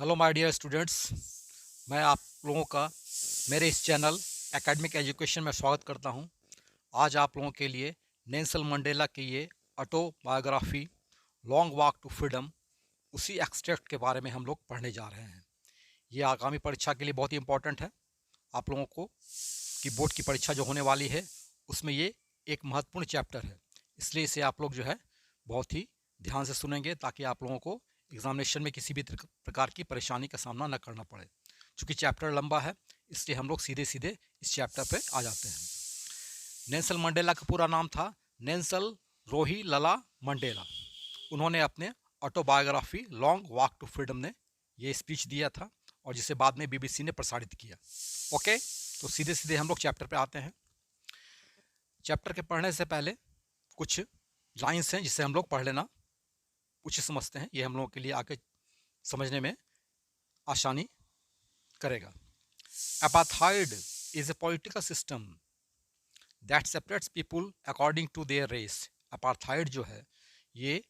Hello my dear students, मैं आप लोगों का मेरे इस चैनल एकेडमिक एजुकेशन में स्वागत करता हूं। आज आप लोगों के लिए नेल्सन मंडेला की ये autobiography Long Walk to Freedom उसी एक्सट्रैक्ट के बारे में हम लोग पढ़ने जा रहे हैं। ये आगामी परीक्षा के लिए बहुत ही इंपॉर्टेंट है। आप लोगों को कि बोर्ड की परीक्षा जो होने वाली है उसमें ये एक महत्वपूर्ण चैप्टर है, इसलिए इसे आप लोग जो है बहुत ही ध्यान से सुनेंगे ताकि आप लोगों को एग्जामिनेशन में किसी भी प्रकार की परेशानी का सामना न करना पड़े। चूँकि चैप्टर लंबा है इसलिए हम लोग सीधे सीधे इस चैप्टर पे आ जाते हैं। नेल्सन मंडेला का पूरा नाम था नेल्सन रोही लला मंडेला। उन्होंने अपने autobiography Long Walk to Freedom ने ये स्पीच दिया था और जिसे बाद में बीबीसी ने प्रसारित किया। ओके, तो सीधे सीधे हम लोग चैप्टर पे आते हैं। चैप्टर के पढ़ने से पहले कुछ लाइन्स हैं जिसे हम लोग पढ़ लेना उचित समझते हैं। ये हम लोगों के लिए आगे समझने में आसानी करेगा। Apartheid is a political system that separates people according to their race. Apartheid जो है ये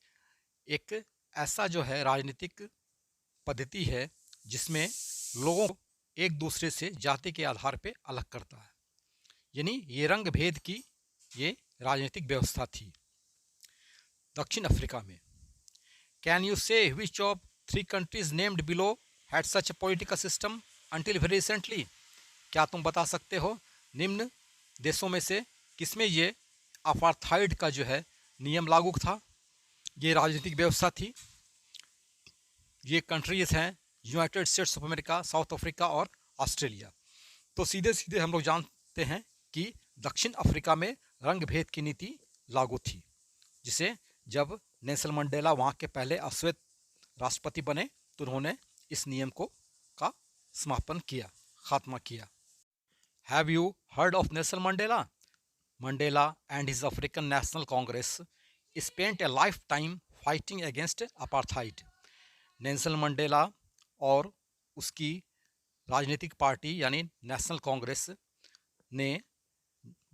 एक ऐसा जो है राजनीतिक पद्धति है जिसमें लोगों को एक दूसरे से जाति के आधार पर अलग करता है, यानी ये रंग भेद की ये राजनीतिक व्यवस्था थी। दक्षिण अफ्रीका में कैन यू से which of 3 countries named below had such A political system until very recently. क्या तुम बता सकते हो निम्न देशों में से किसमें ये अपार्थाइड का जो है नियम लागू था, ये राजनीतिक व्यवस्था थी। ये कंट्रीज हैं United states of America, south Africa और ऑस्ट्रेलिया। तो सीधे सीधे हम लोग जानते हैं कि दक्षिण अफ्रीका में रंग भेद की नीति लागू थी, जिसे जब नेल्सन मंडेला वहाँ के पहले अश्वेत राष्ट्रपति बने तो उन्होंने इस नियम का समापन किया, खात्मा किया। Have you heard of Nelson Mandela? Mandela and his African National Congress spent A life time fighting against apartheid. Nelson Mandela और उसकी राजनीतिक पार्टी यानी नेशनल कांग्रेस ने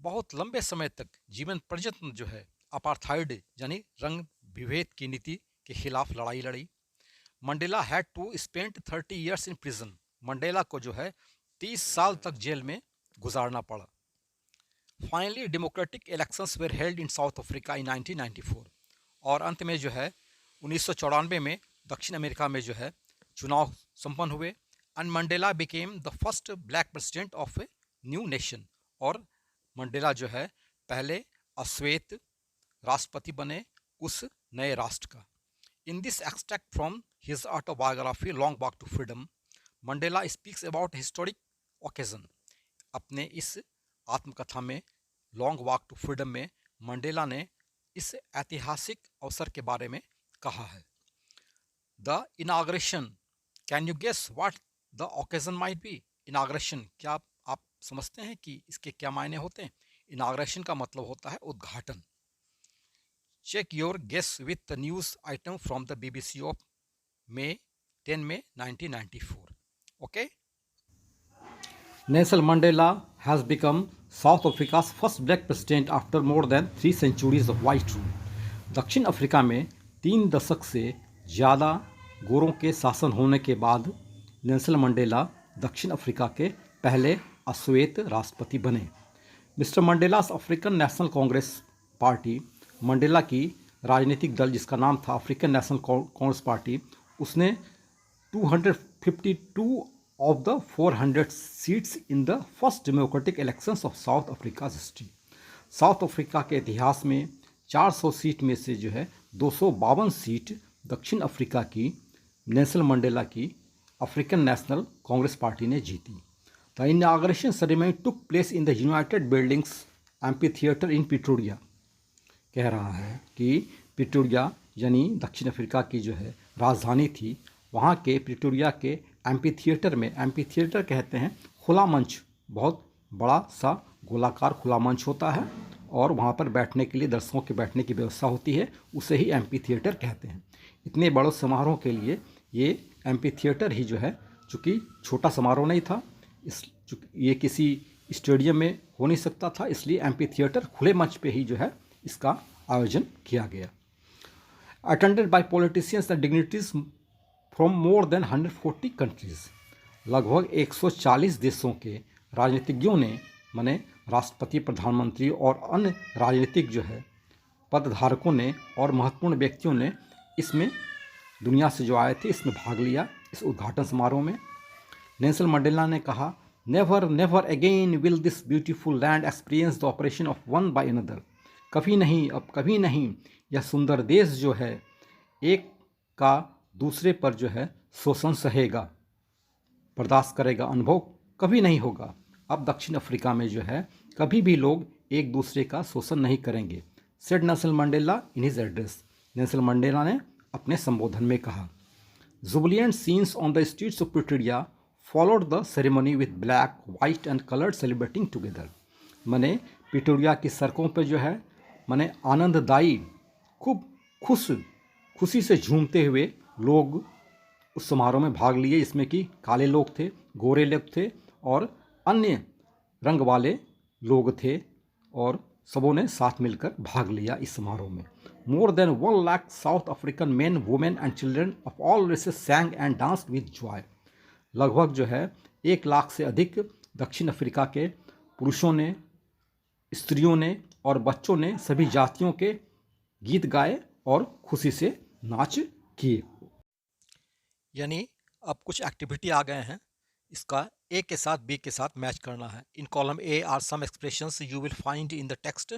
बहुत लंबे समय तक जीवन पर्यंत जो है अपार्थाइड यानी रंग विभेद की नीति के खिलाफ लड़ाई लड़ी। Mandela had to spend 30 years in prison. Mandela को जो है 30 साल तक जेल में गुजारना पड़ा। Finally democratic elections were held in South Africa in 1994। और अंत में जो है 1994 में दक्षिण अमेरिका में जो है चुनाव संपन्न हुए। And Mandela became the first black president of a new nation. और मंडेला जो है पहले अश्वेत राष्ट्रपति बने उस नए राष्ट्र का। In this extract from his autobiography Long Walk to Freedom, Mandela speaks about historic occasion. अपने इस आत्मकथा में लॉन्ग वॉक टू फ्रीडम में मंडेला ने इस ऐतिहासिक अवसर के बारे में कहा है। The inauguration, can you guess what the occasion might be? Inauguration, क्या आप समझते हैं कि इसके क्या मायने होते हैं? इनाग्रेशन का मतलब होता है उद्घाटन। Check your guess with the news item from the BBC of 10 May 1994. Okay? Nelson Mandela has become South Africa's first black president after more than 3 centuries of white rule. दक्षिण अफ्रीका में 3 दशक से ज़्यादा गोरों के शासन होने के बाद नेल्सन मंडेला दक्षिण अफ्रीका के पहले अश्वेत राष्ट्रपति बने। Mister Mandela's African National Congress party, Mandela की राजनीतिक दल जिसका नाम था अफ्रीकन नेशनल कांग्रेस पार्टी, उसने 252 of the 400 seats in the first democratic elections of south Africa history. South Africa के इतिहास में 400 सीट में से जो है 252 सीट दक्षिण अफ्रीका की नेल्सन मंडेला की अफ्रीकन नेशनल कांग्रेस पार्टी ने जीती। The inauguration ceremony took place in the United buildings amphi theatre in Pretoria. कह रहा है कि प्रिटोरिया यानी दक्षिण अफ्रीका की जो है राजधानी थी, वहाँ के प्रिटोरिया के एम्पी थिएटर में, एम्पी थिएटर कहते हैं खुला मंच, बहुत बड़ा सा गोलाकार खुला मंच होता है और वहाँ पर बैठने के लिए दर्शकों के बैठने की व्यवस्था होती है, उसे ही एम्पी थिएटर कहते हैं। इतने बड़े समारोह के लिए ये एम्पी थिएटर ही जो है, चूँकि छोटा समारोह नहीं था, ये किसी स्टेडियम में हो नहीं सकता था, इसलिए एम्पी थिएटर खुले मंच पे ही जो है इसका आयोजन किया गया। Attended by politicians and dignitaries from more than 140 countries. लगभग 140 देशों के राजनीतिज्ञों ने माने राष्ट्रपति, प्रधानमंत्री और अन्य राजनीतिक जो है पदधारकों ने और महत्वपूर्ण व्यक्तियों ने इसमें दुनिया से जो आए थे इसमें भाग लिया, इस उद्घाटन समारोह में। नेल्सन मंडेला ने कहा, never never again will this beautiful land experience the operation of one by another. कभी नहीं, अब कभी नहीं यह सुंदर देश जो है एक का दूसरे पर जो है शोषण सहेगा, बर्दाश्त करेगा, अनुभव कभी नहीं होगा। अब दक्षिण अफ्रीका में जो है कभी भी लोग एक दूसरे का शोषण नहीं करेंगे, said Nelson Mandela in his address. Nelson Mandela ने अपने संबोधन में कहा। Jubilant scenes on the streets of Pretoria followed the ceremony with black, white and coloured celebrating together. माने प्रिटोरिया की सड़कों पर जो है माने आनंददायी, खूब खुशी से झूमते हुए लोग उस समारोह में भाग लिए। इसमें कि काले लोग थे, गोरे लोग थे और अन्य रंग वाले लोग थे और सबों ने साथ मिलकर भाग लिया इस समारोह में। More than 1 lakh South African men, women and children of all races sang and danced with joy. लगभग जो है 1 लाख से अधिक दक्षिण अफ्रीका के पुरुषों ने, स्त्रियों ने और बच्चों ने सभी जातियों के गीत गाए और खुशी से नाच किए। यानी अब कुछ एक्टिविटी आ गए हैं, इसका ए के साथ बी के साथ मैच करना है। In column A are some expressions you will find in the text.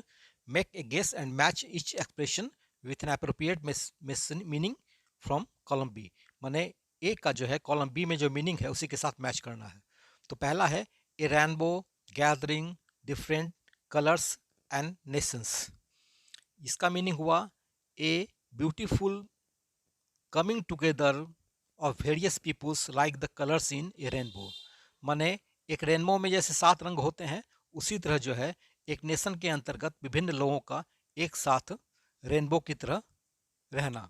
Make a guess and match each expression with an appropriate meaning from column B. माने ए का जो है कॉलम बी में जो मीनिंग है उसी के साथ मैच करना है। तो पहला है a rainbow gathering different colours and nations. इसका मीनिंग हुआ a beautiful coming together of various peoples like the colours in a rainbow. माने एक रेनबो में जैसे 7 रंग होते हैं उसी तरह जो है एक नेशन के अंतर्गत विभिन्न लोगों का एक साथ रेनबो की तरह रहना।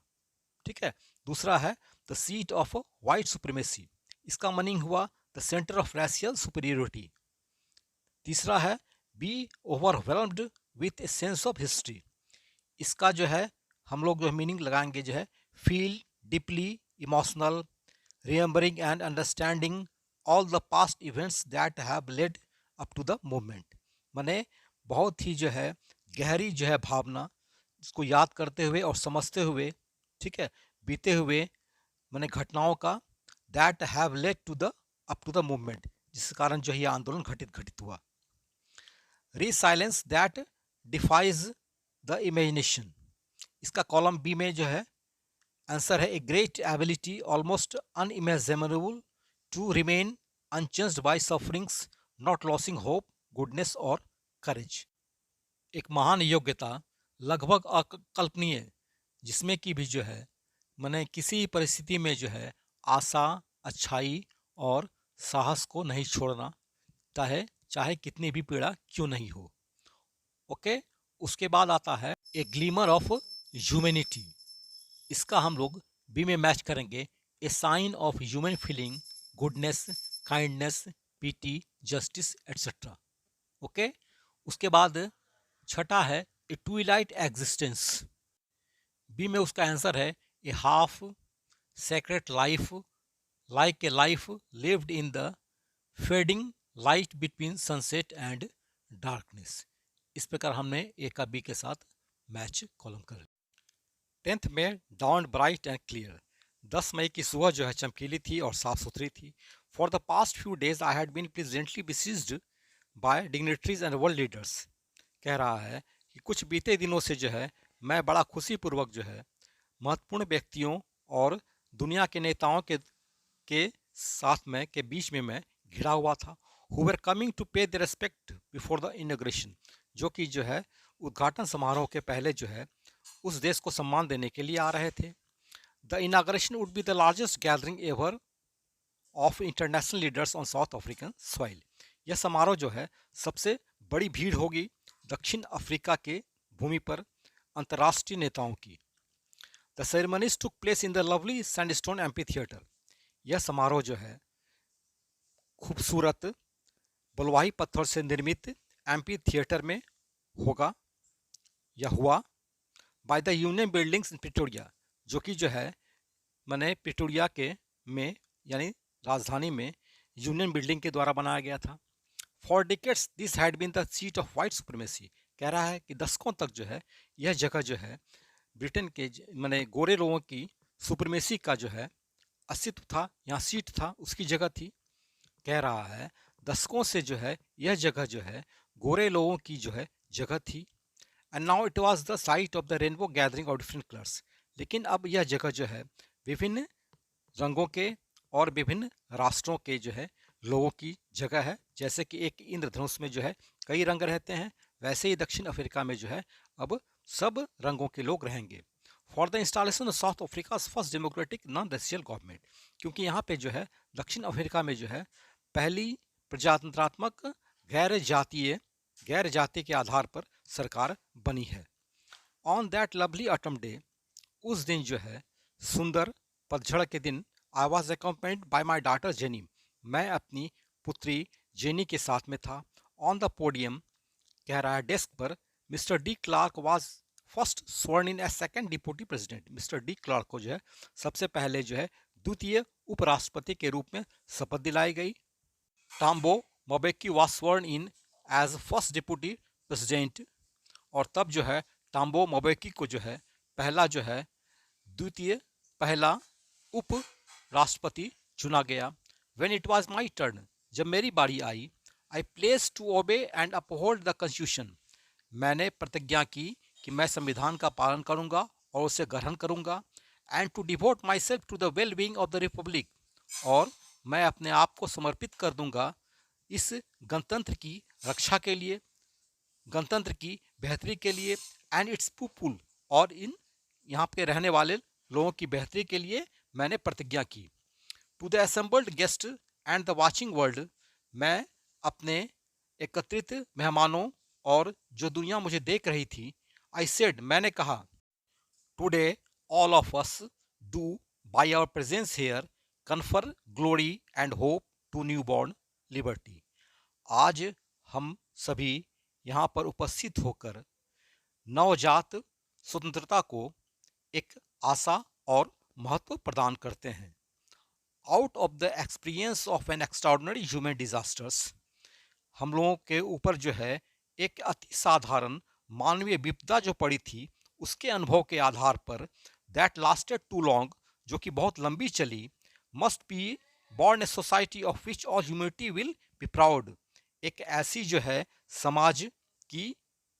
ठीक है। दूसरा है the seat of white supremacy. इसका मीनिंग हुआ the centre of racial superiority. तीसरा है be overwhelmed with a sense of history. इसका जो है हम लोग जो मीनिंग लगाएंगे जो है feel deeply emotional, remembering and understanding all the past events that have led up to the movement. माने बहुत ही जो है गहरी जो है भावना, इसको याद करते हुए और समझते हुए, ठीक है, बीते हुए माने घटनाओं का, that have led to the up to the movement, जिस कारण जो है यह आंदोलन घटित हुआ। Resilience that defies the imagination. इसका कॉलम बी में जो है आंसर है a great ability almost unimaginable to remain unchanged by sufferings, not losing hope, goodness और करेज। एक महान योग्यता लगभग अकल्पनीय, जिसमें कि भी जो है मैंने किसी परिस्थिति में जो है आशा, अच्छाई और साहस को नहीं छोड़ना चाहे कितनी भी पीड़ा क्यों नहीं हो। ओके। उसके बाद आता है ए ग्लीमर ऑफ ह्यूमैनिटी। इसका हम लोग बी में मैच करेंगे a sign of human feeling, goodness, kindness, pity, justice etcetera. Okay. उसके बाद छठा है ए ट्विलाइट एग्जिस्टेंस। बी में उसका आंसर है a half secret life, like a life lived in the fading light between sunset and darkness. इस प्रकार हमने ए का बी के साथ मैच कॉलम कर। 10th में डाउन ब्राइट एंड क्लियर। 10 मई की सुबह जो है चमकीली थी और साफ सुथरी थी। For the past few days I had been presently besieged by dignitaries and world leaders. कह रहा है कि कुछ बीते दिनों से जो है मैं बड़ा खुशीपूर्वक जो है महत्वपूर्ण व्यक्तियों और दुनिया के नेताओं के साथ में के बीच में मैं घिरा हुआ था। हु वर कमिंग टू पे the respect before the inauguration. जो कि जो है उद्घाटन समारोह के पहले जो है उस देश को सम्मान देने के लिए आ रहे थे। The inauguration would be the largest gathering ever of international leaders on south African soil. यह समारोह जो है सबसे बड़ी भीड़ होगी दक्षिण अफ्रीका के भूमि पर अंतर्राष्ट्रीय नेताओं की। The ceremonies took place in the lovely sandstone amphi theatre. यह समारोह जो है खूबसूरत बलुआही पत्थर से निर्मित एम्पी थिएटर में होगा या हुआ। By the union buildings in Pretoria, जो कि जो है मैंने प्रिटोरिया के में यानी राजधानी में यूनियन बिल्डिंग के द्वारा बनाया गया था। For decades this had been the seat of white supremacy. कह रहा है कि दशकों तक जो है यह जगह जो है ब्रिटेन के मैंने गोरे लोगों की सुप्रीमेसी का जो है अस्तित्व था, यहाँ सीट था, उसकी जगह थी। कह रहा है दशकों से जो है यह जगह जो है गोरे लोगों की जो है जगह थी। And now it was the site of the rainbow gathering of different colours. लेकिन अब यह जगह जो है विभिन्न रंगों के और विभिन्न राष्ट्रों के जो है लोगों की जगह है। जैसे कि एक इंद्रधनुष में जो है कई रंग रहते हैं, वैसे ही दक्षिण अफ्रीका में जो है अब सब रंगों के लोग रहेंगे। For the installation of south Africa first democratic non racial government, क्योंकि यहाँ पे जो है दक्षिण अफ्रीका में जो है पहली प्रजातंत्रात्मक गैर जाति के आधार पर सरकार बनी है। On that lovely autumn day, उस दिन जो है सुंदर पतझड़ के दिन, I was accompanied by my daughter jenny, मैं अपनी पुत्री जेनी के साथ में था। ऑन द पोडियम, कह रहा है डेस्क पर, mister de Klerk was first sworn in as second deputy president. Mister de Klerk को जो है सबसे पहले जो है द्वितीय उपराष्ट्रपति के रूप में शपथ दिलाई गई। Thabo Mbeki was sworn in as first deputy president, और तब जो है टाम्बो मोबेकी को जो है पहला उप राष्ट्रपति चुना गया। When it was my turn, जब मेरी बारी आई, I pledged to obey and uphold the constitution, मैंने प्रतिज्ञा की कि मैं संविधान का पालन करूंगा और उसे ग्रहण करूंगा। And to devote myself to the well being of the republic, और मैं अपने आप को समर्पित कर दूंगा इस गणतंत्र की रक्षा के लिए, गणतंत्र की बेहतरी के लिए, एंड इट्स पीपुल, और इन यहाँ पे रहने वाले लोगों की बेहतरी के लिए मैंने प्रतिज्ञा की। To the assembled guest and the watching world, मैं अपने एकत्रित मेहमानों और जो दुनिया मुझे देख रही थी, आई सेड, मैंने कहा, today all of us do by our presence here confer glory and hope to newborn liberty. आज हम सभी यहाँ पर उपस्थित होकर नवजात स्वतंत्रता को एक आशा और महत्व प्रदान करते हैं। Out of the experience of N extraordinary human disasters, हम लोगों के ऊपर जो है एक अति साधारण मानवीय विपदा जो पड़ी थी, उसके अनुभव के आधार पर, दैट लास्टेड टू लॉन्ग, जो कि बहुत लंबी चली, must be born a society of which all humanity will be proud, एक ऐसी जो है समाज की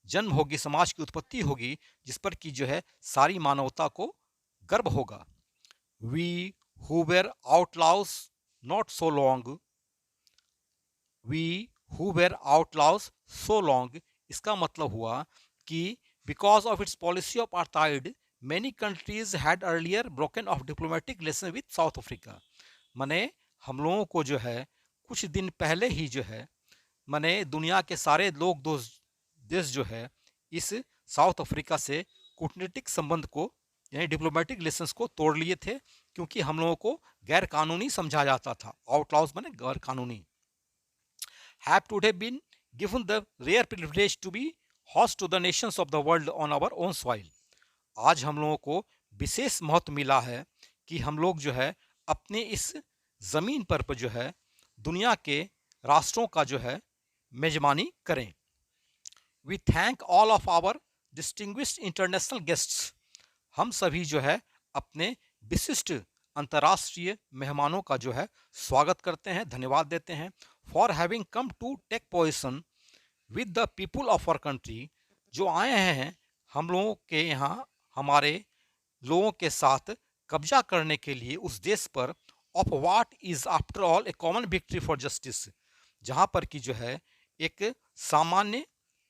जन्म होगी, समाज की उत्पत्ति होगी जिस पर कि जो है सारी मानवता को गर्व होगा। We who were outlaws not so long, we who were outlaws so long, इसका मतलब हुआ कि because of its policy of apartheid many countries had earlier broken off diplomatic relation with South Africa, माने हम लोगों को जो है कुछ दिन पहले ही जो है माने दुनिया के सारे लोग देश जो है इस साउथ अफ्रीका से कूटनीतिक संबंध को यानी डिप्लोमेटिक रिलेशंस को तोड़ लिए थे, क्योंकि हम लोगों को गैर कानूनी समझा जाता था। आउटलाउज माने गैर कानूनी। Have today been given the rare privilege to be host to the nations of the world on our own soil, आज हम लोगों को विशेष महत्व मिला है कि हम लोग जो है अपने इस जमीन पर जो है दुनिया के राष्ट्रों का जो है मेजबानी करें। We thank all of our distinguished international guests, हम सभी जो है अपने विशिष्ट अंतर्राष्ट्रीय मेहमानों का जो है स्वागत करते हैं, धन्यवाद देते हैं। For having come to take position with the people of our country, जो आए हैं हम लोगों के यहाँ हमारे लोगों के साथ कब्जा करने के लिए उस देश पर, of what is after all A common victory for justice, जहाँ पर कि जो है एक सामान्य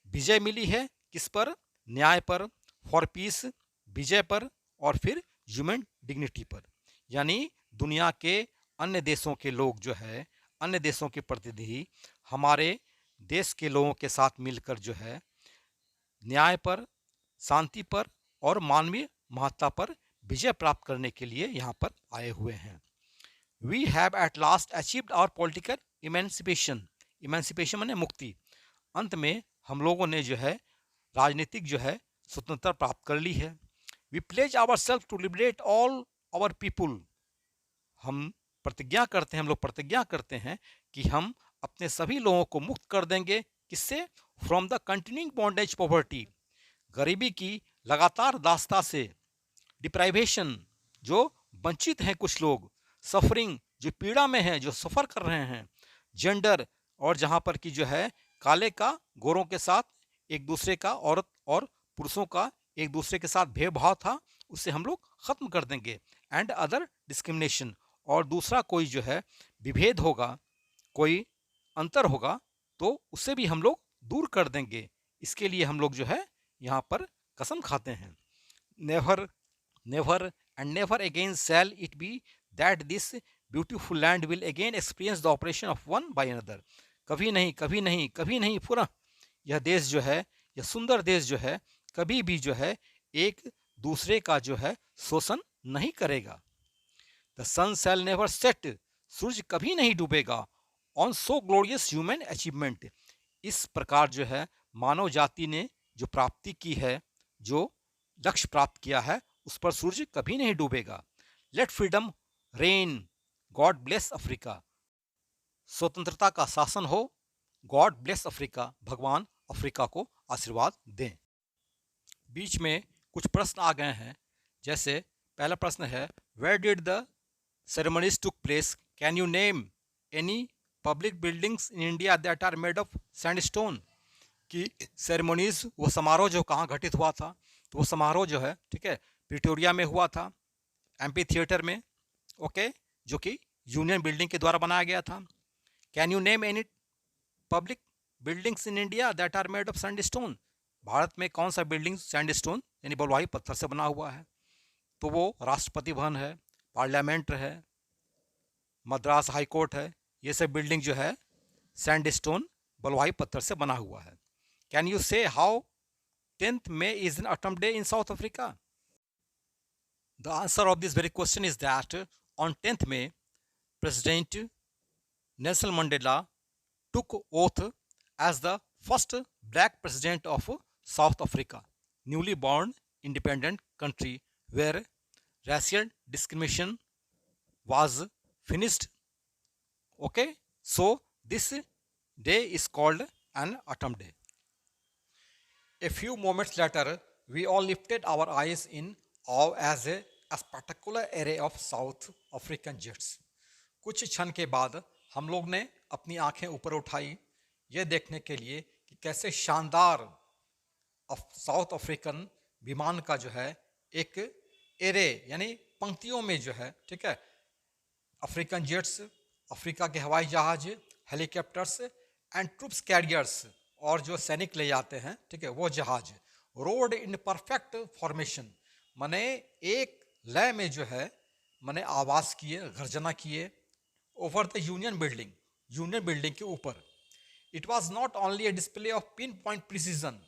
विजय मिली है, किस पर, न्याय पर, फॉर पीस विजय पर, और फिर ह्यूमन डिग्निटी पर, यानी दुनिया के अन्य देशों के लोग जो है, अन्य देशों के प्रतिनिधि हमारे देश के लोगों के साथ मिलकर जो है न्याय पर, शांति पर और मानवीय महत्ता पर विजय प्राप्त करने के लिए यहाँ पर आए हुए हैं। We have at last achieved our political emancipation, emancipation माने मुक्ति, अंत में हम लोगों ने जो है राजनीतिक जो है स्वतंत्रता प्राप्त कर ली है। We pledge our self to liberate all our people, हम हम लोग प्रतिज्ञा करते हैं कि हम अपने सभी लोगों को मुक्त कर देंगे। किससे? From the continuing bondage poverty, गरीबी की लगातार दास्ता से, डिप्राइवेशन, जो वंचित हैं कुछ लोग, सफरिंग, जो पीड़ा में हैं, जो सफ़र कर रहे हैं, जेंडर, और जहाँ पर कि जो है काले का गोरों के साथ एक दूसरे का, औरत और पुरुषों का एक दूसरे के साथ भेदभाव था, उसे हम लोग ख़त्म कर देंगे। एंड अदर डिस्क्रिमिनेशन, और दूसरा कोई जो है विभेद होगा, कोई अंतर होगा, तो उसे भी हम लोग दूर कर देंगे। इसके लिए हम लोग जो है यहाँ पर कसम खाते हैं। Never never and never again shall it be that this beautiful land will again experience the operation of one by another. कभी नहीं, कभी नहीं, कभी नहीं पुनः यह देश जो है, यह सुंदर देश जो है, कभी भी जो है एक दूसरे का जो है शोषण नहीं करेगा। The sun shall never set, सूरज कभी नहीं डूबेगा, on so glorious human achievement, इस प्रकार जो है मानव जाति ने जो प्राप्ति की है, जो लक्ष्य प्राप्त किया है, उस पर सूरज कभी नहीं डूबेगा। Let freedom reign, God bless Africa, स्वतंत्रता का शासन हो, गॉड ब्लेस अफ्रीका, भगवान अफ्रीका को आशीर्वाद दें। बीच में कुछ प्रश्न आ गए हैं। जैसे पहला प्रश्न है, where did the ceremonies took place, can you name any public buildings in India that are made of sandstone, कि सेरेमनीज, वो समारोह जो कहाँ घटित हुआ था, तो वो समारोह जो है, ठीक है, प्रिटोरिया में हुआ था, एम्पी थिएटर में, ओके, जो कि यूनियन बिल्डिंग के द्वारा बनाया गया था। Can you name any public buildings in India that are made of sandstone, भारत में कौन सा बिल्डिंग सैंडस्टोन यानी बलुआही पत्थर से बना हुआ है? तो वो राष्ट्रपति भवन है, पार्लियामेंट है, मद्रास हाई कोर्ट है, ये सब बिल्डिंग जो है सैंडस्टोन बलुआही पत्थर से बना हुआ है। कैन यू से how 10th May is an autumn day in South Africa? The answer of this very question is that on 10th May, President Nelson Mandela took oath as the first black president of South Africa, newly born independent country where racial discrimination was finished. Okay, so this day is called an autumn day. A few moments later, we all lifted our eyes in awe as a spectacular array of South African jets. कुछ क्षण के बाद हम लोग ने अपनी आंखें ऊपर उठाई, ये देखने के लिए कि कैसे शानदार साउथ अफ्रीकन विमान का जो है एक एरे यानी पंक्तियों में जो है, ठीक है, अफ्रीकन जेट्स, अफ्रीका के हवाई जहाज, हेलीकॉप्टर्स एंड ट्रूप्स कैरियर्स, और जो सैनिक ले जाते हैं, ठीक है, वो जहाज, रोड इन परफेक्ट फॉर्मेशन, माने एक लय में जो है, माने आवाज़ किए, गर्जना किए, ओवर द यूनियन बिल्डिंग के ऊपर। It was not only A display of pin point precision,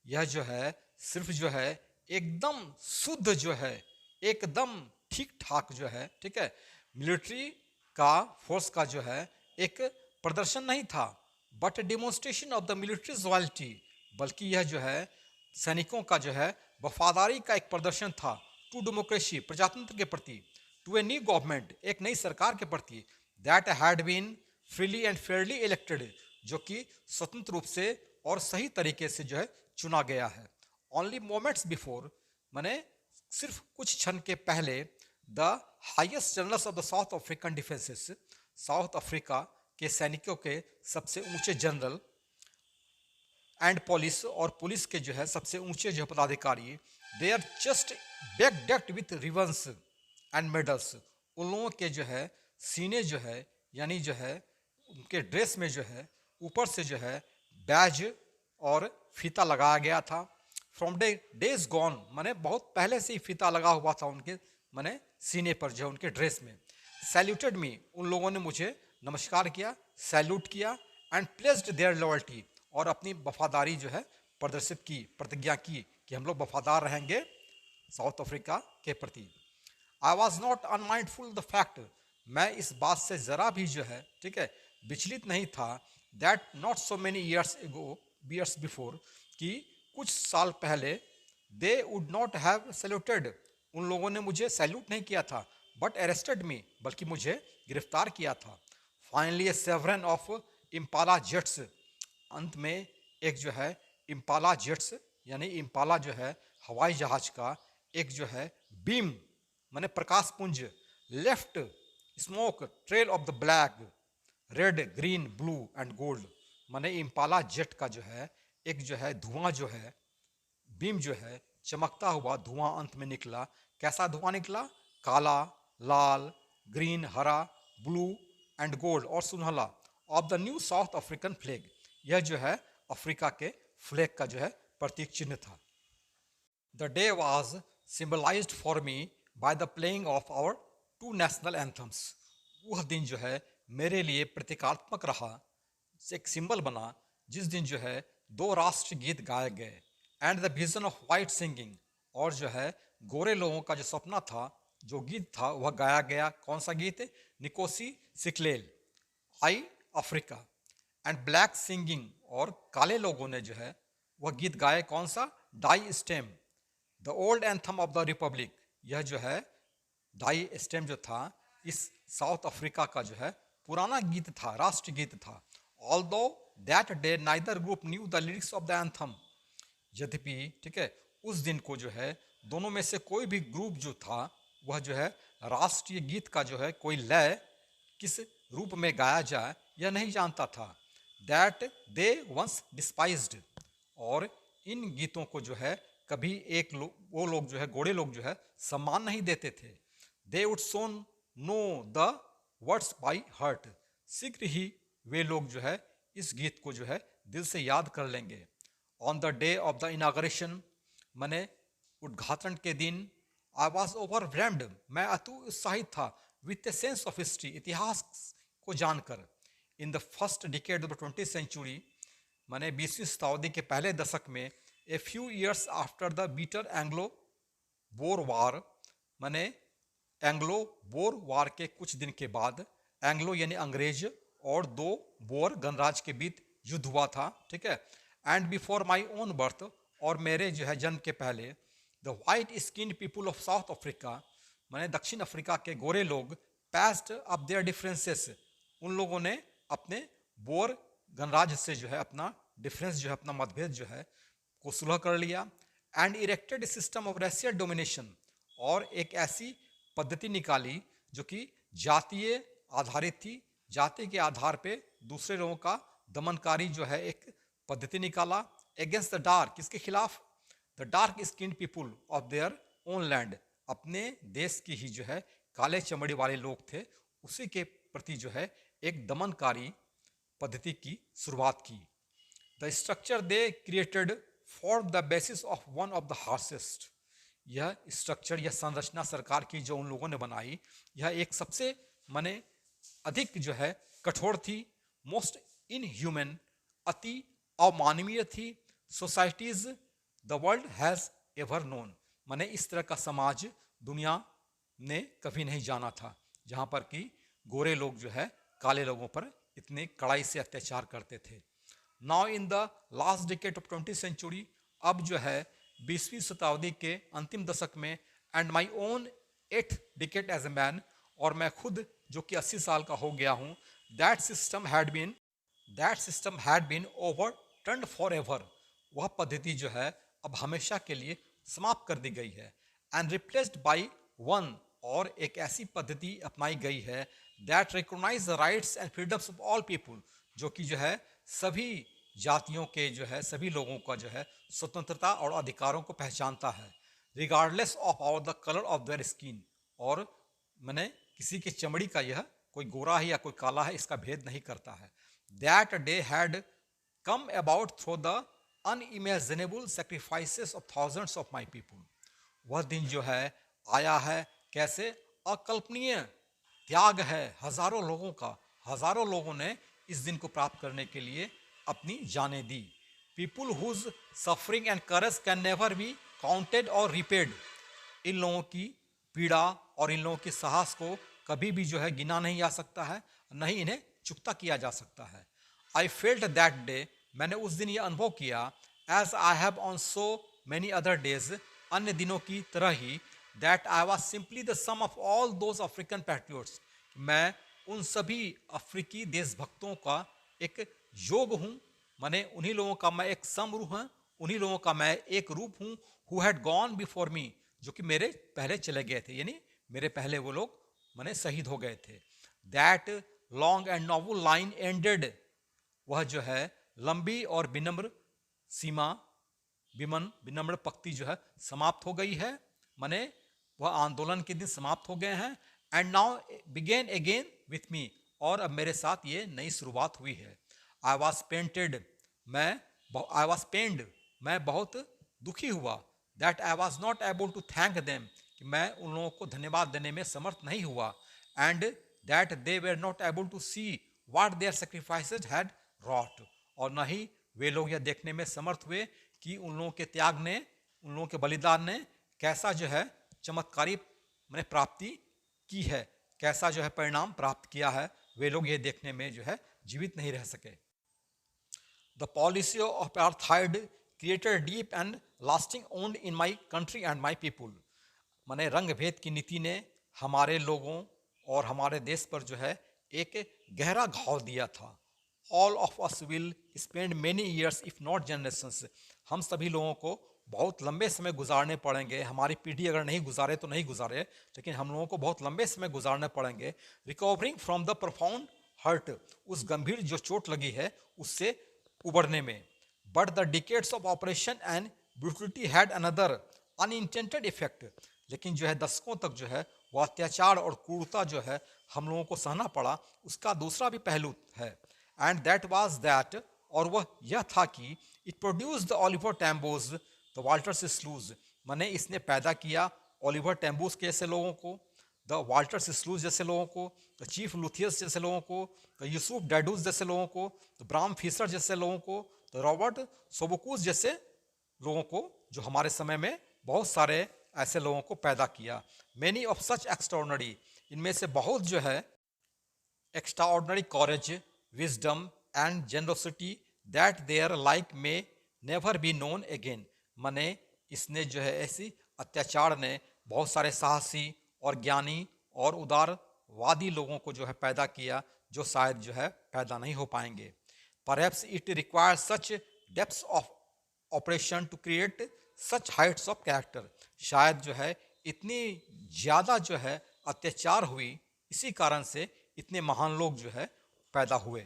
यह जो है सिर्फ जो है एकदम शुद्ध जो है, एकदम ठीक ठाक जो है, ठीक है, मिलिट्री का फोर्स का जो है एक प्रदर्शन नहीं था, but demonstration of the military loyalty, बल्कि यह जो है सैनिकों का जो है वफादारी का एक प्रदर्शन था, टू डेमोक्रेसी, प्रजातंत्र के प्रति, टू ए न्यू गवर्नमेंट, एक नई सरकार के प्रति, that had been freely and fairly elected, जो कि स्वतंत्र रूप से और सही तरीके से जो है चुना गया है। ओनली मोमेंट्स बिफोर, माने सिर्फ कुछ क्षण के पहले, the highest generals of the South African defences, South Africa के सैनिकों के सबसे ऊंचे जनरल, एंड पुलिस, और पुलिस के जो है सबसे ऊंचे जो पदाधिकारी, they are just decked with ribbons and medals, उन लोगों के जो है सीने जो है, यानी जो है उनके ड्रेस में जो है ऊपर से जो है बैज और फीता लगाया गया था। फ्रॉम डेज गॉन, माने बहुत पहले से ही फीता लगा हुआ था उनके माने सीने पर जो उनके ड्रेस में। सैल्यूटेड मी, उन लोगों ने मुझे नमस्कार किया, सैल्यूट किया, एंड प्लेस्ड देयर लॉयल्टी, और अपनी वफादारी जो है प्रदर्शित की, प्रतिज्ञा की कि हम लोग वफादार रहेंगे साउथ अफ्रीका के प्रति। आई was not unmindful the fact, मैं इस बात से ज़रा भी जो है, ठीक है, विचलित नहीं था, that not so many years before, कि कुछ साल पहले, they would not have saluted, उन लोगों ने मुझे सैल्यूट नहीं किया था, बट अरेस्टेड मी, बल्कि मुझे गिरफ्तार किया था। Finally a several of Impala jets, अंत में एक जो है इम्पाला जेट्स यानी इम्पाला जो है हवाई जहाज का एक जो है बीम माने प्रकाश पुंज, left smoke trail of the black red green blue and gold, माने इम्पाला जेट का जो है एक जो है धुआं जो है बीम जो है चमकता हुआ धुआं अंत में निकला। कैसा धुआं निकला? काला, लाल, ग्रीन, हरा, ब्लू एंड गोल्ड और सुनहला of the new South African flag. यह जो है अफ्रीका के फ्लैग का जो है प्रतीक चिन्ह था। The day was symbolized for me by the playing of our two national anthems. वह दिन जो है मेरे लिए प्रतीकात्मक रहा, एक सिंबल बना, जिस दिन जो है दो राष्ट्रीय गीत गाए गए। And the vision of white singing, और जो है गोरे लोगों का जो सपना था, जो गीत था वह गाया गया। कौन सा गीत? निकोसी सिक्लेल, आई अफ्रीका। एंड ब्लैक सिंगिंग, और काले लोगों ने जो है वह गीत गाए। कौन सा? Die Stem, the old anthem of the republic. यह जो है डाई स्टेम जो था इस साउथ अफ्रीका का जो है पुराना गीत था, राष्ट्रीय गीत था। Although that day neither group new the lyrics of the anthem, यद्यपि ठीक है उस दिन को जो है दोनों में से कोई भी ग्रुप जो था वह जो है राष्ट्रीय गीत का जो है कोई लय किस रूप में गाया जाए यह नहीं जानता था। दैट दे वंस डिस्पाइज्ड, और इन गीतों को जो है कभी वो लोग जो है गोरे लोग जो है सम्मान नहीं देते थे। They would soon know the words by heart, शीघ्र ही वे लोग जो है इस गीत को जो है दिल से याद कर लेंगे। On the day of the inauguration, मैंने उद्घाटन के दिन, आई वॉज ओवरवेल्म्ड, मैं अति उत्साहित था, with a sense of history, इतिहास को जानकर। In the first decade of 20th century, मैंने 20वीं शताब्दी के पहले दशक में, a few years after the bitter Anglo Boer war, मैंने एंग्लो बोर वार के कुछ दिन के बाद, एंग्लो यानी अंग्रेज और दो बोर गणराज के बीच युद्ध हुआ था, ठीक है। And before my own birth, और मेरे जो है जन्म के पहले, the white skin people of south Africa, मैंने दक्षिण अफ्रीका के गोरे लोग, पैस्ड अप देयर डिफरेंसेस, उन लोगों ने अपने बोर गणराज से जो है अपना डिफरेंस जो है अपना मतभेद जो है को सुलह कर लिया। And erected system of racial domination, और एक ऐसी पद्धति निकाली जो कि जातीय आधारित थी, जाति के आधार पे दूसरे लोगों का दमनकारी जो है एक पद्धति निकाला। अगेंस्ट द डार्क, किसके खिलाफ? The dark skin people of their own land, अपने देश की ही जो है काले चमड़ी वाले लोग थे, उसी के प्रति जो है एक दमनकारी पद्धति की शुरुआत की। The structure they created form the basis of one of the harshest, यह स्ट्रक्चर, यह संरचना सरकार की जो उन लोगों ने बनाई, यह एक सबसे माने अधिक जो है कठोर थी, मोस्ट इनह्यूमन, अति अमानवीय थी, societies the world has ever known, माने इस तरह का समाज दुनिया ने कभी नहीं जाना था, जहाँ पर कि गोरे लोग जो है काले लोगों पर इतने कड़ाई से अत्याचार करते थे। Now in the last decade of 20th century, अब जो है 20वीं शताब्दी के अंतिम दशक में, and my own 8th decade as a man, और मैं खुद जो कि 80 साल का हो गया हूँ, that system had been overturned forever, वह पद्धति जो है अब हमेशा के लिए समाप्त कर दी गई है। एंड रिप्लेस्ड बाई वन, और एक ऐसी पद्धति अपनाई गई है that recognise the rights and freedoms of all people, जो कि जो है सभी जातियों के जो है सभी लोगों का जो है स्वतंत्रता और अधिकारों को पहचानता है, regardless of our the colour of their skin, और मैंने किसी की चमड़ी का यह कोई गोरा है या कोई काला है इसका भेद नहीं करता है। That day had come about through the unimaginable sacrifices of thousands of my people, वह दिन जो है आया है कैसे? अकल्पनीय त्याग है हजारों लोगों का, हजारों लोगों ने इस दिन को प्राप्त करने के लिए अपनी जानें दी। पीपुल हुज सफरिंग एंड करज कैन नेवर बी काउंटेड और रिपेड, इन लोगों की पीड़ा और इन लोगों के साहस को कभी भी जो है गिना नहीं जा सकता है, न ही इन्हें चुकता किया जा सकता है। आई फेल्ट दैट डे, मैंने उस दिन ये अनुभव किया, as I have on so many other days, अन्य दिनों की तरह ही, that I was simply the sum of all those African patriots. मैं उन सभी अफ्रीकी देशभक्तों का एक योग हूँ, माने उन्हीं लोगों का मैं एक समरूह हूँ, उन्हीं लोगों का मैं एक रूप हूँ, who had gone before me, जो कि मेरे पहले चले गए थे, यानी मेरे पहले वो लोग माने शहीद हो गए थे. That long and novel line ended, वह जो है लंबी और विनम्र सीमा विनम्र पंक्ति जो है समाप्त हो गई है, माने वह आंदोलन के दिन समाप्त हो गए हैं. And now begin again with me, और अब मेरे साथ ये नई शुरुआत हुई है. I was pained, I was pained, मैं बहुत दुखी हुआ. That I was not able to thank them, कि मैं उन लोगों को धन्यवाद देने में समर्थ नहीं हुआ. And that they were not able to see what their sacrifices had wrought, और न ही वे लोग यह देखने में समर्थ हुए कि उन लोगों के त्याग ने, उन लोगों के बलिदान ने कैसा जो है चमत्कारी मैंने प्राप्ति की है, कैसा जो है परिणाम प्राप्त किया है. वे लोग ये देखने में जो है जीवित नहीं रह सके. The policy of apartheid created deep and lasting wound in my country and my people, माने रंग भेद की नीति ने हमारे लोगों और हमारे देश पर जो है एक गहरा घाव दिया था. All of us will spend many years if not generations, हम सभी लोगों को बहुत लंबे समय गुजारने पड़ेंगे, हमारी पीढ़ी अगर नहीं गुजारे तो नहीं गुजारे, लेकिन हम लोगों को बहुत लंबे समय गुजारने पड़ेंगे. Recovering from the profound hurt, उस गंभीर जो चोट लगी है उससे उबरने में. But the decades of operation and brutality had another unintended effect, लेकिन जो है दशकों तक जो है वो अत्याचार और क्रूरता जो है हम लोगों को सहना पड़ा, उसका दूसरा भी पहलू है. एंड दैट वाज दैट, और वह यह था कि it produce the Oliver Tambos the Walter Sisulus, माने इसने पैदा किया ऑलिवर टैम्बोज के जैसे लोगों को, द वाल्टर सिस्लूज जैसे लोगों को, द चीफ लुथियस जैसे लोगों को, द यूसुफ डैडूज जैसे लोगों को, द ब्राम फिशर जैसे लोगों को, द रॉबर्ट सोबोकूस जैसे लोगों को, जो हमारे समय में बहुत सारे ऐसे लोगों को पैदा किया. मेनी ऑफ सच एक्स्ट्राऑर्डिनरी, इनमें से बहुत जो है extraordinary courage, wisdom and generosity that their like may never be known again, माने इसने जो है ऐसी अत्याचार ने बहुत सारे साहसी और ज्ञानी और उदारवादी लोगों को जो है पैदा किया, जो शायद जो है पैदा नहीं हो पाएंगे. Perhaps it require such depths of operation to create such heights of character, शायद जो है इतनी ज़्यादा जो है अत्याचार हुई, इसी कारण से इतने महान लोग जो है पैदा हुए.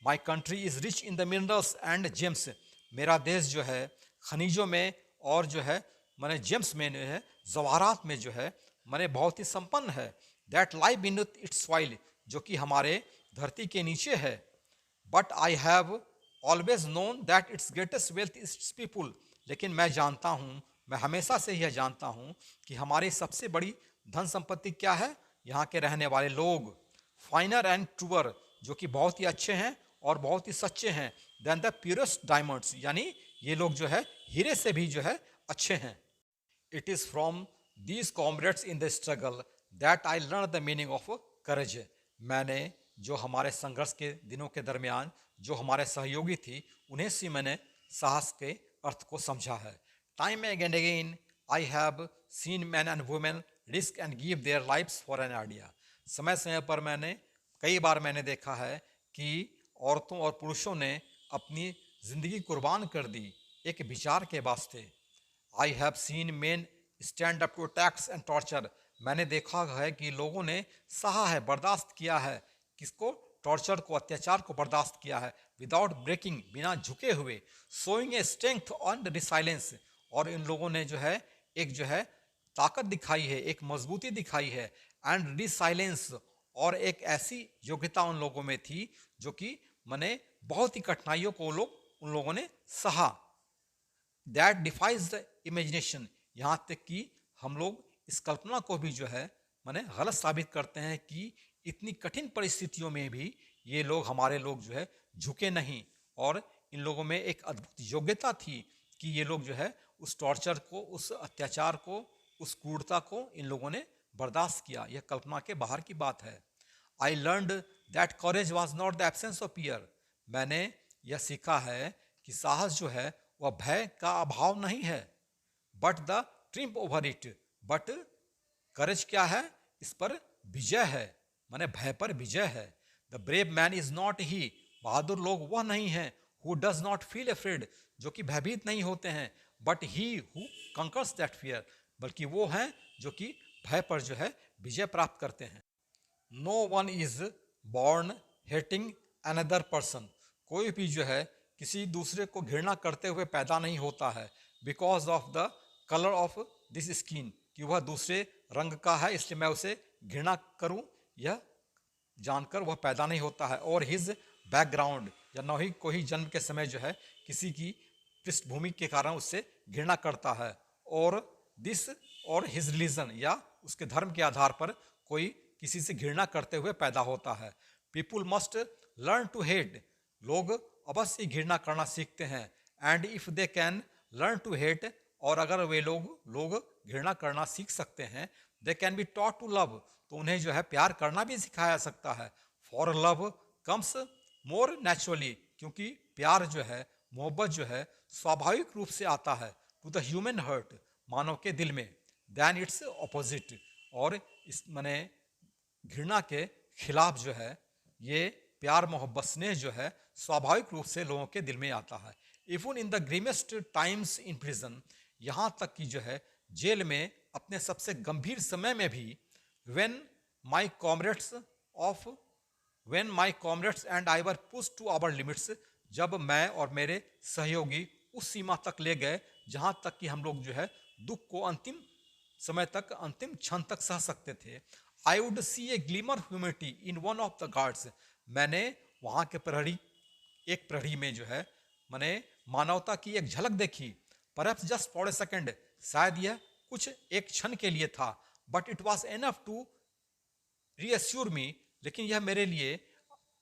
My country is rich in the minerals and James, मेरा देश जो है खनिजों में और जो है माने जेम्स में जो है जवाहरात में जो है माने बहुत ही संपन्न है. That live beneath it's soil, जो कि हमारे धरती के नीचे है. But I have always known that it's greatest wealth is it's people, लेकिन मैं जानता हूँ, मैं हमेशा से यह जानता हूँ कि हमारी सबसे बड़ी धन संपत्ति क्या है, यहाँ के रहने वाले लोग. फाइनर एंड ट्रूअर, जो कि बहुत ही अच्छे हैं और बहुत ही सच्चे हैं, देन द प्योरेस्ट डायमंड्स, यानी ये लोग जो है हीरे से भी जो है अच्छे हैं. It is from these comrades in the struggle that I learn the meaning of courage, मैंने जो हमारे संघर्ष के दिनों के दरमियान जो हमारे सहयोगी थी, उन्हें से मैंने साहस के अर्थ को समझा है. Time and again I have seen man and women risk and give their lives for an idea, समय समय पर कई बार मैंने देखा है कि औरतों और पुरुषों ने अपनी ज़िंदगी कुर्बान कर दी एक विचार के वास्ते. I have seen men stand up to attacks and torture, मैंने देखा है कि लोगों ने सहा है, बर्दाश्त किया है, किसको, टॉर्चर को, अत्याचार को बर्दाश्त किया है, विदाउट ब्रेकिंग, बिना झुके हुए, showing a strength on resilience, और इन लोगों ने जो है एक जो है ताकत दिखाई है, एक मजबूती दिखाई है, एंड रिसाइलेंस, और एक ऐसी योग्यता उन लोगों में थी जो कि माने बहुत ही कठिनाइयों को उन लोगों ने सहा. दैट डिफाइज द इमेजिनेशन, यहाँ तक कि हम लोग इस कल्पना को भी जो है माने गलत साबित करते हैं कि इतनी कठिन परिस्थितियों में भी ये लोग, हमारे लोग जो है झुके नहीं, और इन लोगों में एक अद्भुत योग्यता थी कि ये लोग जो है उस टॉर्चर को, उस अत्याचार को, उस क्रूरता को इन लोगों ने बर्दाश्त किया. यह कल्पना के बाहर की बात है. I learned that courage was not the absence of fear, मैंने यह सीखा है कि साहस जो है वह भय का अभाव नहीं है, but the triumph over it, but courage क्या है? इस पर विजय है, माने भय पर विजय है। The brave man is not he, बहादुर लोग वह नहीं है, who does not feel afraid, जो कि भयभीत नहीं होते हैं, but he who conquers that fear, बल्कि वो हैं जो कि भय पर जो है विजय प्राप्त करते हैं। No one is born hating another person, कोई भी जो है किसी दूसरे को घृणा करते हुए पैदा नहीं होता है। Because of the colour of this skin, कि वह दूसरे रंग का है इसलिए मैं उसे घृणा करूं, यह जानकर वह पैदा नहीं होता है। और हिज बैकग्राउंड, या न ही कोई जन्म के समय जो है किसी की पृष्ठभूमि के कारण उससे घृणा करता है। और दिस और हिज रिलीजन, या उसके धर्म के आधार पर कोई किसी से घृणा करते हुए पैदा होता है। People must learn to hate, लोग अवश्य घृणा करना सीखते हैं। And if they can learn to hate, और अगर वे लोग घृणा करना सीख सकते हैं, they can be taught to love, तो उन्हें जो है प्यार करना भी सिखाया जा सकता है। For love comes more naturally, क्योंकि प्यार जो है, मोहब्बत जो है स्वाभाविक रूप से आता है टू द ह्यूमन हार्ट, मानव के दिल में, देन इट्स अपोजिट, और इस माने घृणा के खिलाफ जो है ये प्यार मोहब्बत स्नेह जो है स्वाभाविक रूप से लोगों के दिल में आता है। Even in the grimmest times in prison, यहाँ तक कि जो है जेल में अपने सबसे गंभीर समय में भी, when my comrades of when my comrades and I were push to our limits, जब मैं और मेरे सहयोगी उस सीमा तक ले गए जहाँ तक कि हम लोग जो है दुख को अंतिम समय तक, अंतिम क्षण तक सह सकते थे। I would see A glimmer humility in one of the guards, मैंने वहाँ के प्रहरी, एक प्रहरी में जो है मैंने मानवता की एक झलक देखी। Perhaps just for a second, शायद यह कुछ एक क्षण के लिए था, but it was enough to reassure me, लेकिन यह मेरे लिए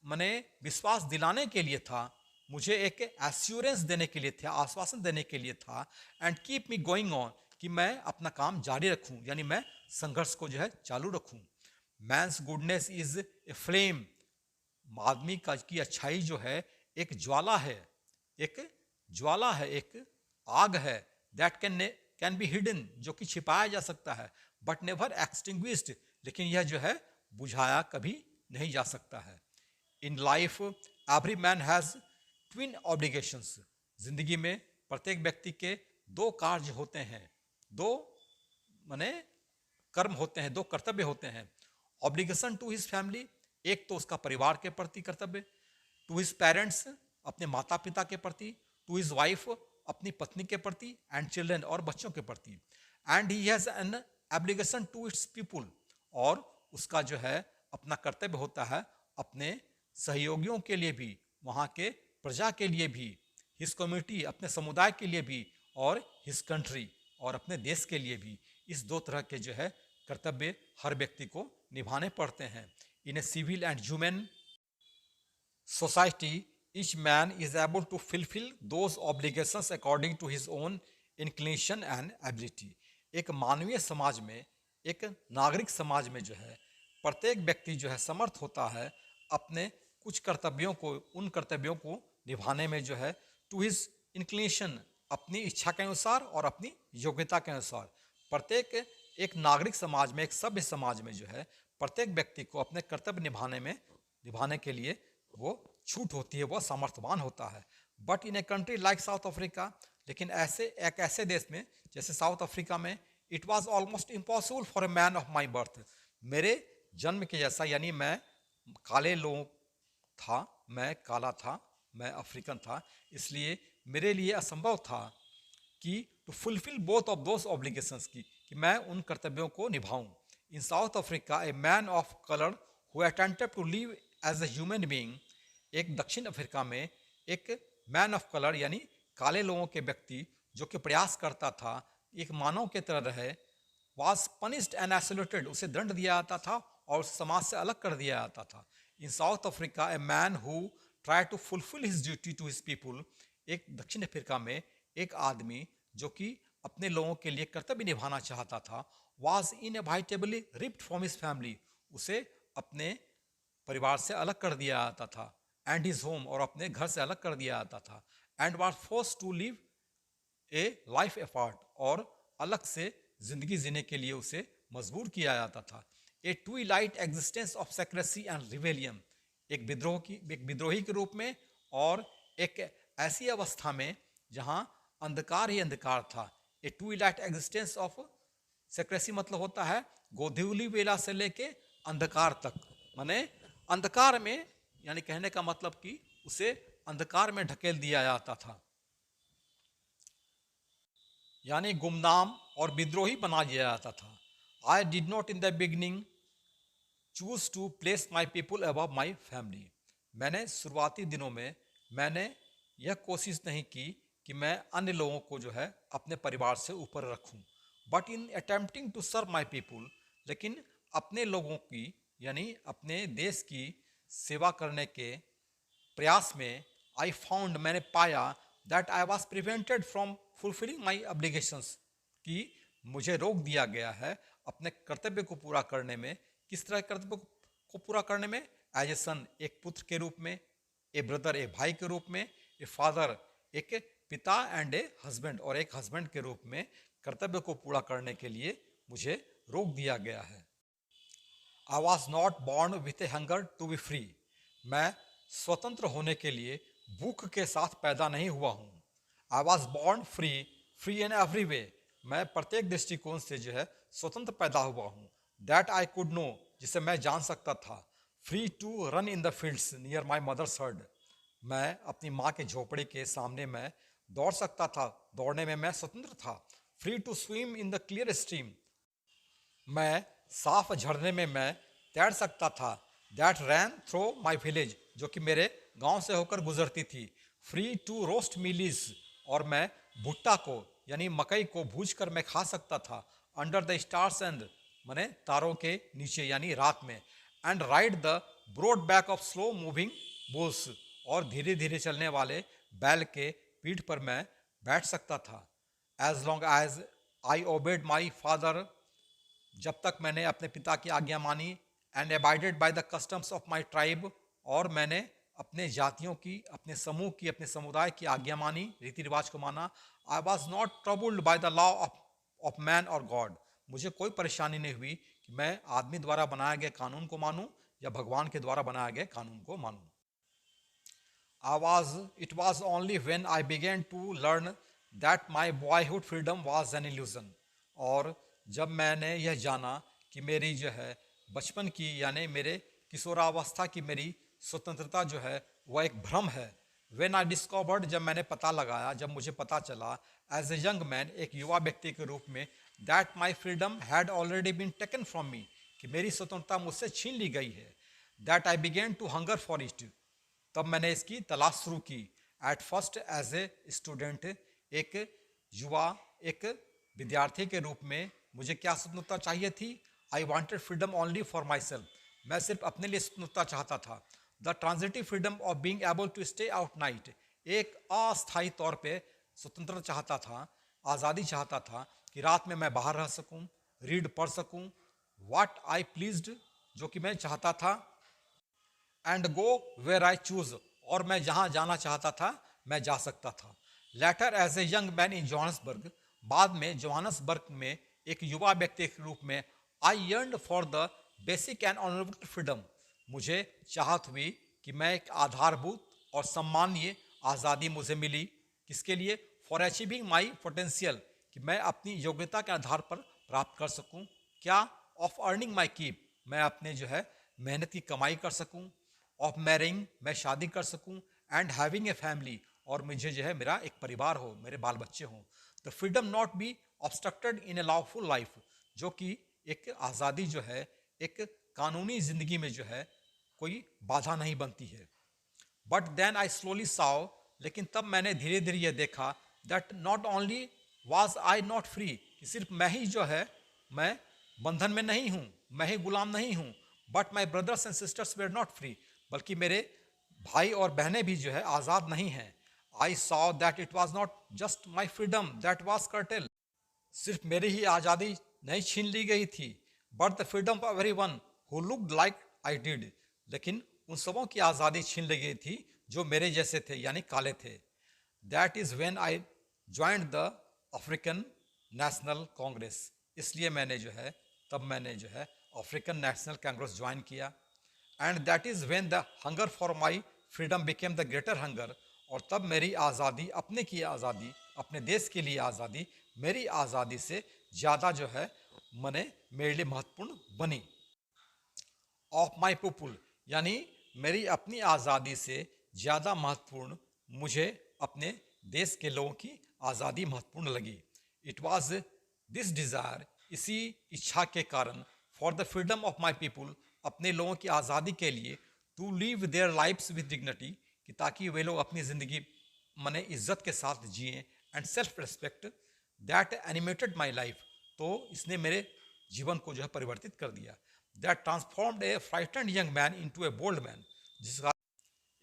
मैंने विश्वास दिलाने के लिए था, मुझे एक एश्योरेंस देने के लिए था, आश्वासन देने के लिए था। And keep me going on, कि मैं अपना काम जारी रखूं, यानी मैं संघर्ष को जो है चालू रखूं। Man's goodness is a flame, आदमी का की अच्छाई जो है एक ज्वाला है, एक ज्वाला है, एक आग है। दैट कैन बी हिडन, जो कि छिपाया जा सकता है, बट नेवर एक्सटिंग्विश्ड, लेकिन यह जो है बुझाया कभी नहीं जा सकता है। In life every man has twin obligations, जिंदगी में प्रत्येक व्यक्ति के दो कार्य होते हैं, दो माने कर्म होते हैं, दो कर्तव्य होते हैं। ऑब्लिगेशन टू हिज फैमिली, एक तो उसका परिवार के प्रति कर्तव्य, टू हिज पेरेंट्स, अपने माता पिता के प्रति, टू हिज वाइफ, अपनी पत्नी के प्रति, एंड चिल्ड्रन, और बच्चों के प्रति। And he has an obligation to its people, और उसका जो है अपना कर्तव्य होता है अपने सहयोगियों के लिए भी, वहाँ के प्रजा के लिए भी, हिज कम्युनिटी, अपने समुदाय के लिए भी, और हिज कंट्री, और अपने देश के लिए भी। इस दो तरह के जो है कर्तव्य हर व्यक्ति को निभाने पड़ते हैं। In a civil and human society each man is able to fulfill those obligations according to his own inclination and ability। एक मानवीय समाज में, एक नागरिक समाज में जो है प्रत्येक व्यक्ति जो है समर्थ होता है अपने कुछ कर्तव्यों को, उन कर्तव्यों को निभाने में जो है टू हिज इंक्लिनेशन, अपनी इच्छा के अनुसार और अपनी योग्यता के अनुसार। प्रत्येक एक नागरिक समाज में, एक सभ्य समाज में जो है प्रत्येक व्यक्ति को अपने कर्तव्य निभाने के लिए वो छूट होती है, वह सामर्थ्यवान होता है। But in a country like south Africa, लेकिन एक ऐसे देश में जैसे साउथ अफ्रीका में, it was almost impossible for a man of my birth, मेरे जन्म के जैसा, यानी मैं काले लोग था, मैं काला था, मैं अफ्रीकन था, इसलिए मेरे लिए असंभव था कि to fulfil both of those obligations की, कि मैं उन कर्तव्यों को निभाऊं। In South Africa a man of colour who attempted to live as a human being, एक दक्षिण अफ्रीका में एक मैन ऑफ कलर यानी काले लोगों के व्यक्ति जो कि प्रयास करता था एक मानव के तरह रहे, वाज पनिश्ड एंड आइसोलेटेड, उसे दंड दिया जाता था और समाज से अलग कर दिया जाता था। In South Africa a man who try to fulfil his duty to his people, एक दक्षिण अफ्रीका में एक आदमी जो कि अपने लोगों के लिए कर्तव्य निभाना चाहता था, was inevitably ripped from his family, उसे अपने परिवार से अलग कर दिया जाता था, एंड हिज होम, और अपने घर से अलग कर दिया जाता था, and was force to live a life apart, और अलग से जिंदगी जीने के लिए उसे मजबूर किया जाता था। A twilight existence of secrecy and rebellion, एक विद्रोही के रूप में, और एक ऐसी अवस्था में जहां अंधकार ही अंधकार था। A twilight existence of secrecy मतलब होता है गोधूली वेला से लेके अंधकार तक, माने अंधकार में, यानी कहने का मतलब कि उसे अंधकार में ढकेल दिया जाता था, यानी गुमनाम और विद्रोही बना दिया जाता था। I did not in the beginning choose to place my people above my family. मैंने शुरुआती दिनों में मैंने यह कोशिश नहीं की कि मैं अन्य लोगों को जो है अपने परिवार से ऊपर रखूं। But in attempting to serve my people, लेकिन अपने लोगों की यानी अपने देश की सेवा करने के प्रयास में आई फाउंड, मैंने पाया that I was prevented from fulfilling my obligations, कि मुझे रोक दिया गया है अपने कर्तव्य को पूरा करने में। किस तरह के कर्तव्य को पूरा करने में? एज ए सन, एक पुत्र के रूप में, ए ब्रदर, एक भाई के रूप में, ए फादर, एक पिता, एंड ए हस्बैंड, और एक हस्बैंड के रूप में कर्तव्य को पूरा करने के लिए मुझे रोक दिया गया है। I was not born with a hunger to be free, मैं स्वतंत्र होने के लिए भूख के साथ पैदा नहीं हुआ हूँ। I was born free, free in every way, मैं प्रत्येक दृष्टिकोण से जो है स्वतंत्र पैदा हुआ हूँ। दैट आई कुड नो, जिसे मैं जान सकता था। Free to run in the fields near my mother's herd, मैं अपनी माँ के झोपड़े के सामने मैं दौड़ सकता था, दौड़ने में मैं स्वतंत्र था। Free to swim in the clear stream, मैं साफ झरने में मैं तैर सकता था। That ran through my village, जो कि मेरे गांव से होकर गुजरती थी। फ्री टू रोस्ट मिलीज, और मैं भुट्टा को यानी मकई को भूज कर मैं खा सकता था। अंडर द स्टार्स एंड, माने तारों के नीचे यानी रात में। And ride the broad back of slow moving bulls, और धीरे धीरे चलने वाले बैल के पीठ पर मैं बैठ सकता था। As long as I obeyed my father, जब तक मैंने अपने पिता की आज्ञा मानी। And abided by the customs of my tribe, और मैंने अपने जातियों की, अपने समूह की, अपने समुदाय की आज्ञा मानी, रीति रिवाज को माना। आई was not troubled by the law of man और गॉड, मुझे कोई परेशानी नहीं हुई कि मैं आदमी द्वारा बनाए गए कानून को मानूं या भगवान के द्वारा बनाए गए कानून को मानूं। It was only when I began to learn that my boyhood freedom was an illusion, और जब मैंने यह जाना कि मेरी जो है बचपन की यानी मेरे किशोरावस्था की मेरी स्वतंत्रता जो है वह एक भ्रम है। When I discovered, जब मैंने पता लगाया, जब मुझे पता चला एज ए यंग मैन, एक युवा व्यक्ति के रूप में, that my freedom had already been taken from me, कि मेरी स्वतंत्रता मुझसे छीन ली गई है। That I began to hunger for it, तब मैंने इसकी तलाश शुरू की। At first as a student, एक युवा, एक विद्यार्थी के रूप में मुझे क्या स्वतंत्रता चाहिए थी? I wanted freedom only for myself, मैं सिर्फ अपने लिए स्वतंत्रता चाहता था। The transitive freedom of being able to stay out night, एक अस्थायी तौर पर स्वतंत्रता चाहता था, आज़ादी चाहता था कि रात में मैं बाहर रह सकूं, रीड पढ़ सकूं, व्हाट आई प्लीज्ड, जो कि मैं चाहता था, and go where I choose, और मैं जहां जाना चाहता था मैं जा सकता था। Later as a young man in Johannesburg, बाद में जोहान्सबर्ग में एक युवा व्यक्ति के रूप में, I yearned for the basic and honourable freedom, मुझे चाहत हुई कि मैं एक आधारभूत और सम्मानीय आज़ादी मुझे मिली। किसके लिए? फॉर अचीविंग माई पोटेंशियल, कि मैं अपनी योग्यता के आधार पर प्राप्त कर सकूं। क्या? ऑफ अर्निंग माई कीप, मैं अपने जो है मेहनत की कमाई कर सकूं। ऑफ मैरिंग, मैं शादी कर सकूं। एंड हैविंग ए फैमिली, और मुझे जो है मेरा एक परिवार हो, मेरे बाल बच्चे हों। The freedom not be obstructed in A lawful life, जो कि एक आज़ादी जो है एक कानूनी जिंदगी में जो है कोई बाधा नहीं बनती है। But then I slowly saw, लेकिन तब मैंने धीरे धीरे यह देखा, that not only was I not free, कि सिर्फ मैं ही जो है मैं बंधन में नहीं हूँ, मैं ही गुलाम नहीं हूँ। But my brothers and sisters were not free, बल्कि मेरे भाई और बहनें भी जो है आज़ाद नहीं हैं। I saw that it was not just my freedom that was cartel, सिर्फ मेरी ही आज़ादी नहीं छीन ली गई थी, but the freedom of every one who looked like I did, लेकिन उन सबों की आज़ादी छीन ली गई थी जो मेरे जैसे थे यानी काले थे। That is when I joined the African National Congress, इसलिए मैंने जो है तब मैंने जो है अफ्रीकन नेशनल कांग्रेस ज्वाइन किया। And that is when the hunger for my freedom became the greater hunger. और तब मेरी आज़ादी, अपने की आज़ादी, अपने देश के लिए आज़ादी, मेरी आज़ादी से ज़्यादा जो है मेरे लिए महत्वपूर्ण बनी। ऑफ माई पीपुल, यानी मेरी अपनी आज़ादी से ज़्यादा महत्वपूर्ण मुझे अपने देश के लोगों की आज़ादी महत्वपूर्ण लगी। इट वॉज दिस डिज़ायर, इसी इच्छा के कारण, for the freedom of my people, अपने लोगों की आज़ादी के लिए, to live their lives with dignity, कि ताकि वे लोग अपनी ज़िंदगी इज्जत के साथ जिएं, and self respect, that animated my life, तो इसने मेरे जीवन को जो है परिवर्तित कर दिया। That transformed a frightened young man into a bold man, जिसका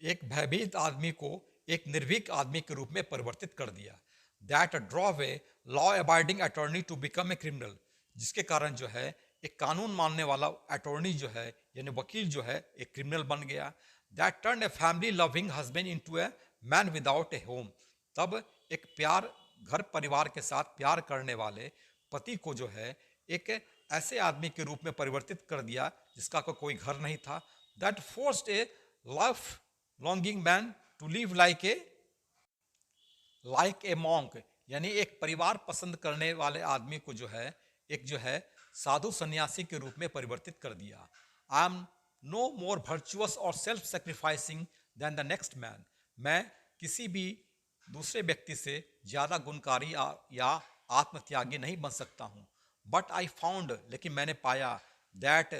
एक भयभीत आदमी को एक निर्भीक आदमी के रूप में परिवर्तित कर दिया। That drove a law abiding attorney to become a criminal, जिसके कारण जो है एक कानून मानने वाला अटॉर्नी जो है यानी वकील जो है एक क्रिमिनल बन गया। That turn a family loving husband into a man without A home, तब एक प्यार, घर परिवार के साथ प्यार करने वाले पति को जो है एक ऐसे आदमी के रूप में परिवर्तित कर दिया जिसका कोई घर नहीं था। That forced a life longing man to live like a monk, यानी एक परिवार पसंद करने वाले आदमी को जो है एक जो है साधु सन्यासी के रूप में परिवर्तित कर दिया। I am no more virtuous or self sacrificing than the next man, मैं किसी भी दूसरे व्यक्ति से ज़्यादा गुणकारी या आत्मत्यागी नहीं बन सकता हूँ। बट आई फाउंड, लेकिन मैंने पाया, that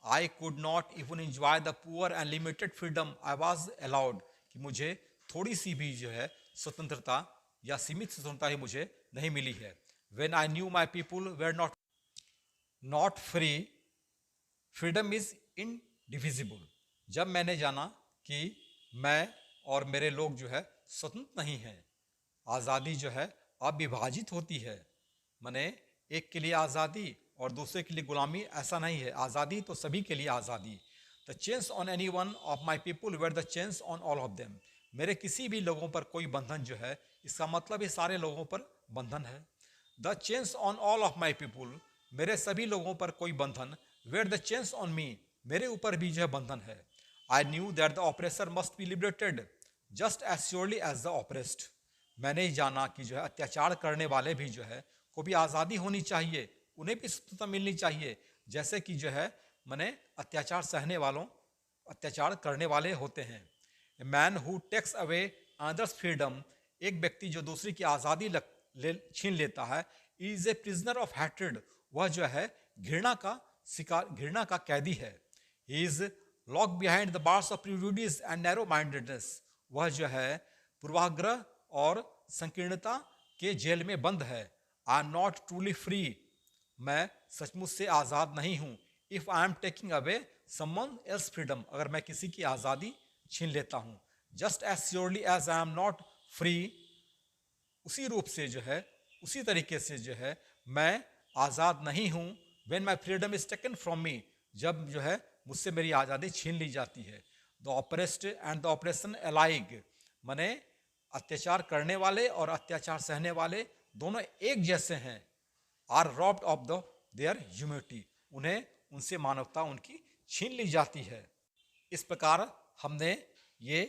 I could not even enjoy the poor and limited freedom I was allowed, कि मुझे थोड़ी सी भी जो है स्वतंत्रता या सीमित स्वतंत्रता ही मुझे नहीं मिली है। When I knew my people were not free, freedom is indivisible, जब मैंने जाना कि मैं और मेरे लोग जो है स्वतंत्र नहीं हैं, आज़ादी जो है अविभाजित होती है, माने एक के लिए आज़ादी और दूसरे के लिए गुलामी, ऐसा नहीं है। आज़ादी तो सभी के लिए आज़ादी। The chains on any one of my people were the chains on all of them, मेरे किसी भी लोगों पर कोई बंधन जो है इसका मतलब ये सारे लोगों पर बंधन है। The chains on all of my people, मेरे सभी लोगों पर कोई बंधन, were the chains on me, मेरे ऊपर भी जो है बंधन है। I knew that the oppressor must be liberated just as surely as the oppressed, मैंने ही जाना कि जो है अत्याचार करने वाले भी जो है को भी आज़ादी होनी चाहिए, उन्हें भी स्वतंत्रता मिलनी चाहिए, जैसे कि जो है अत्याचार सहने वालों, अत्याचार करने वाले होते हैं। A man who takes away others freedom, एक व्यक्ति जो दूसरी की आज़ादी छीन लेता है, is a prisoner of hatred, वह जो है घृणा का शिकार, घृणा का कैदी है। He is lock behind the bars of prejudice and narrow mindedness, वह जो है पूर्वाग्रह और संकीर्णता के जेल में बंद है। I am not truly free, मैं सचमुच से आज़ाद नहीं हूँ। If I am taking away someone else freedom, अगर मैं किसी की आज़ादी छीन लेता हूँ। Just as surely as I am not free, उसी रूप से जो है, उसी तरीके से जो है मैं आज़ाद नहीं हूँ। When my freedom is taken from मी, जब जो है मुझसे मेरी आज़ादी छीन ली जाती है। The oppressed and the operation alike, माने अत्याचार करने वाले और अत्याचार सहने वाले दोनों एक जैसे हैं। Are robbed of the their humanity, उन्हें उनसे मानवता उनकी छीन ली जाती है। इस प्रकार हमने ये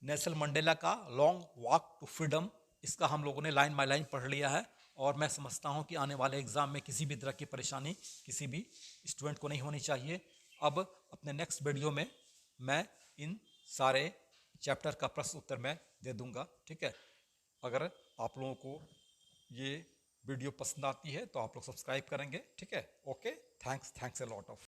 नेल्सन मंडेला का लॉन्ग वॉक टू फ्रीडम, इसका हम लोगों ने लाइन बाय लाइन पढ़ लिया है। और मैं समझता हूँ कि आने वाले एग्ज़ाम में किसी भी तरह की परेशानी किसी भी स्टूडेंट को नहीं होनी चाहिए। अब अपने नेक्स्ट वीडियो में मैं इन सारे चैप्टर का प्रश्न उत्तर मैं दे दूंगा, ठीक है। अगर आप लोगों को ये वीडियो पसंद आती है तो आप लोग सब्सक्राइब करेंगे, ठीक है। Okay, thanks a lot of.